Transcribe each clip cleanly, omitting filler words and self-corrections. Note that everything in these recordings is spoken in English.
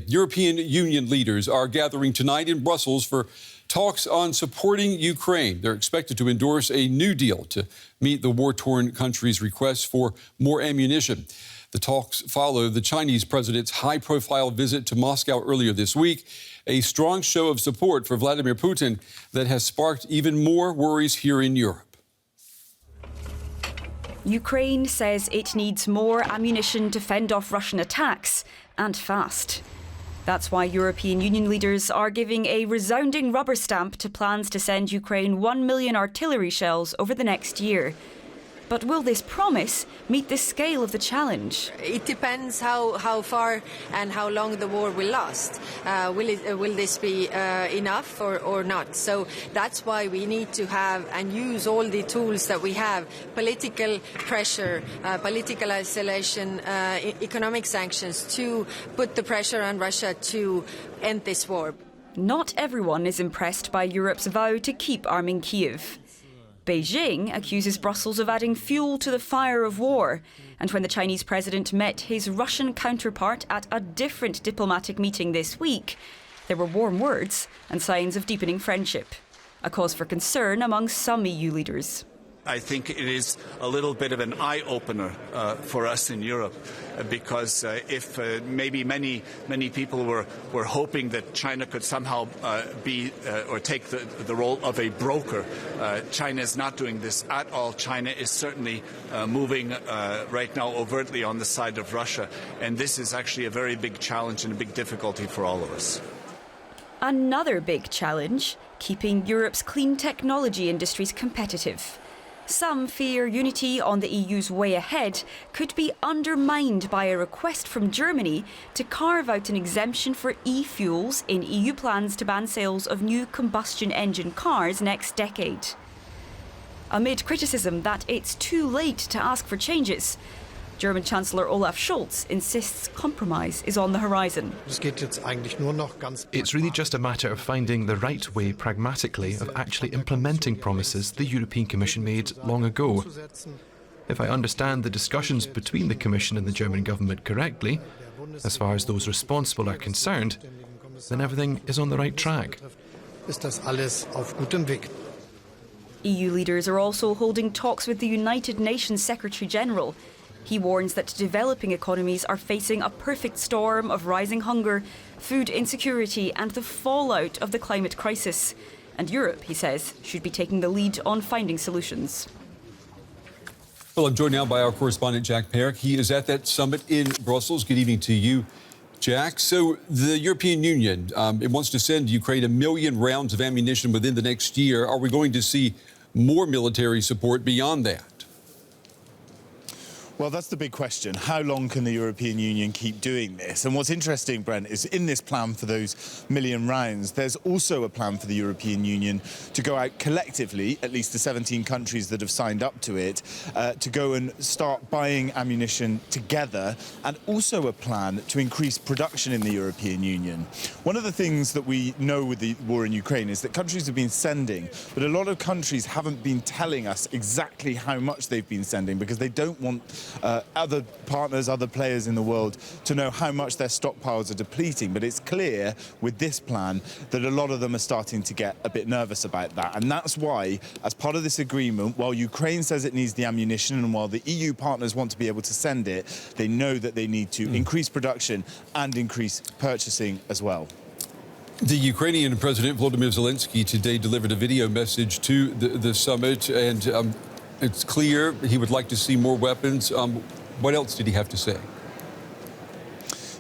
European Union leaders are gathering tonight in Brussels for talks on supporting Ukraine. They're expected to endorse a new deal to meet the war-torn country's requests for more ammunition. The talks follow the Chinese president's high-profile visit to Moscow earlier this week, a strong show of support for Vladimir Putin that has sparked even more worries here in Europe. Ukraine says it needs more ammunition to fend off Russian attacks, and fast. That's why European Union leaders are giving a resounding rubber stamp to plans to send Ukraine 1 million artillery shells over the next year. But will this promise meet the scale of the challenge? It depends how far and how long the war will last. Will this be enough or not? So that's why we need to have and use all the tools that we have: political pressure, political isolation, economic sanctions, to put the pressure on Russia to end this war. Not everyone is impressed by Europe's vow to keep arming Kyiv. Beijing accuses Brussels of adding fuel to the fire of war. And when the Chinese president met his Russian counterpart at a different diplomatic meeting this week, there were warm words and signs of deepening friendship. A cause for concern among some EU leaders. I think it is a little bit of an eye-opener for us in Europe, because if maybe many people were hoping that China could somehow be or take the role of a broker, China is not doing this at all. China is certainly moving right now overtly on the side of Russia, and this is actually a very big challenge and a big difficulty for all of us. Another big challenge: keeping Europe's clean technology industries competitive. Some fear unity on the EU's way ahead could be undermined by a request from Germany to carve out an exemption for e-fuels in EU plans to ban sales of new combustion engine cars next decade. Amid criticism that it's too late to ask for changes, German Chancellor Olaf Scholz insists compromise is on the horizon. It's really just a matter of finding the right way pragmatically of actually implementing promises the European Commission made long ago. If I understand the discussions between the Commission and the German government correctly, as far as those responsible are concerned, then everything is on the right track. EU leaders are also holding talks with the United Nations Secretary-General. He warns that developing economies are facing a perfect storm of rising hunger, food insecurity and the fallout of the climate crisis. And Europe, he says, should be taking the lead on finding solutions. Well, I'm joined now by our correspondent, Jack Perrick. He is at that summit in Brussels. Good evening to you, Jack. So the European Union, it wants to send Ukraine 1 million rounds of ammunition within the next year. Are we going to see more military support beyond that? Well, that's the big question. How long can the European Union keep doing this? And what's interesting, Brent, is in this plan for those 1 million rounds, there's also a plan for the European Union to go out collectively, at least the 17 countries that have signed up to it, to go and start buying ammunition together, and also a plan to increase production in the European Union. One of the things that we know with the war in Ukraine is that countries have been sending, but a lot of countries haven't been telling us exactly how much they've been sending, because they don't want other partners, other players in the world to know how much their stockpiles are depleting. But it's clear with this plan that a lot of them are starting to get a bit nervous about that. And that's why, as part of this agreement, while Ukraine says it needs the ammunition and while the EU partners want to be able to send it, they know that they need to increase production and increase purchasing as well. The Ukrainian President Volodymyr Zelensky today delivered a video message to the summit, and it's clear he would like to see more weapons. What else did he have to say?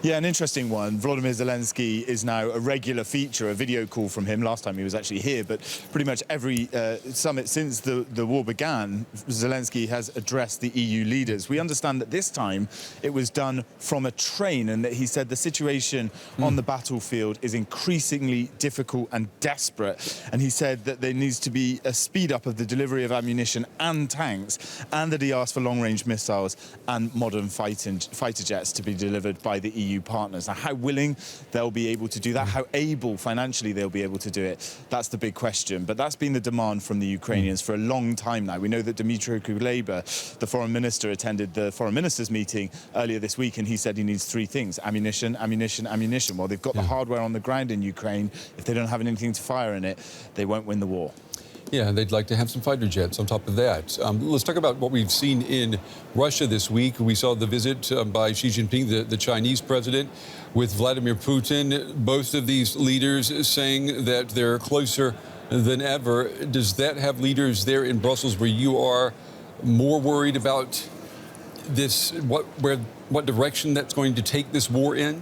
Yeah, an interesting one. Volodymyr Zelensky is now a regular feature, a video call from him. Last time he was actually here, but pretty much every summit since the war began, Zelensky has addressed the EU leaders. We understand that this time it was done from a train, and that he said the situation on the battlefield is increasingly difficult and desperate. And he said that there needs to be a speed up of the delivery of ammunition and tanks, and that he asked for long-range missiles and modern fighter jets to be delivered by the EU EU partners. Now, how willing they'll be able to do that, how able financially they'll be able to do it, that's the big question. But that's been the demand from the Ukrainians for a long time now. We know that Dmytro Kuleba, the foreign minister, attended the foreign ministers meeting earlier this week, and he said he needs three things: ammunition, ammunition, ammunition. Well, they've got the hardware on the ground in Ukraine. If they don't have anything to fire in it, they won't win the war. Yeah, they'd like to have some fighter jets on top of that. Let's talk about what we've seen in Russia this week. We saw the visit by Xi Jinping, the Chinese president, with Vladimir Putin. Both of these leaders saying that they're closer than ever. Does that have leaders there in Brussels where you are more worried about this, what direction that's going to take this war in?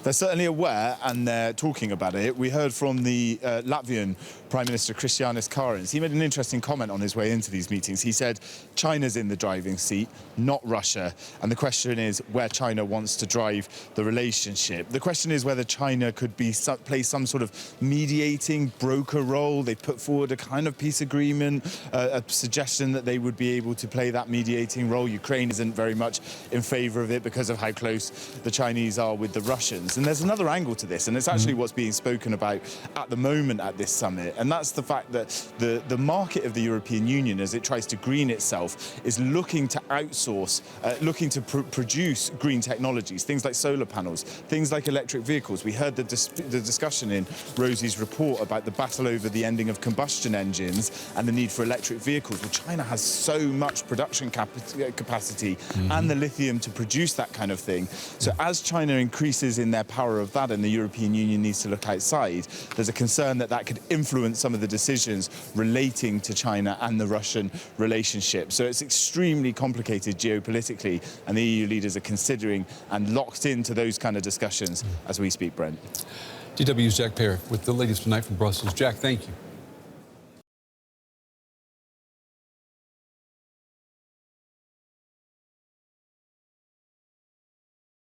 They're certainly aware, and they're talking about it. We heard from the Latvian Prime Minister Krišjānis Kariņš. He made an interesting comment on his way into these meetings. He said China's in the driving seat, not Russia. And the question is where China wants to drive the relationship. The question is whether China could play some sort of mediating broker role. They put forward a kind of peace agreement, a suggestion that they would be able to play that mediating role. Ukraine isn't very much in favor of it because of how close the Chinese are with the Russians. And there's another angle to this, and it's actually what's being spoken about at the moment at this summit. And that's the fact that the market of the European Union, as it tries to green itself, is looking to outsource, looking to produce green technologies, things like solar panels, things like electric vehicles. We heard the discussion in Rosie's report about the battle over the ending of combustion engines and the need for electric vehicles. Well, China has so much production capacity and the lithium to produce that kind of thing. So as China increases in their power of that, and the European Union needs to look outside, there's a concern that that could influence some of the decisions relating to China and the Russian relationship. So it's extremely complicated geopolitically, and the EU leaders are considering and locked into those kind of discussions as we speak, Brent. DW's Jack Parrott with the latest tonight from Brussels. Jack, thank you.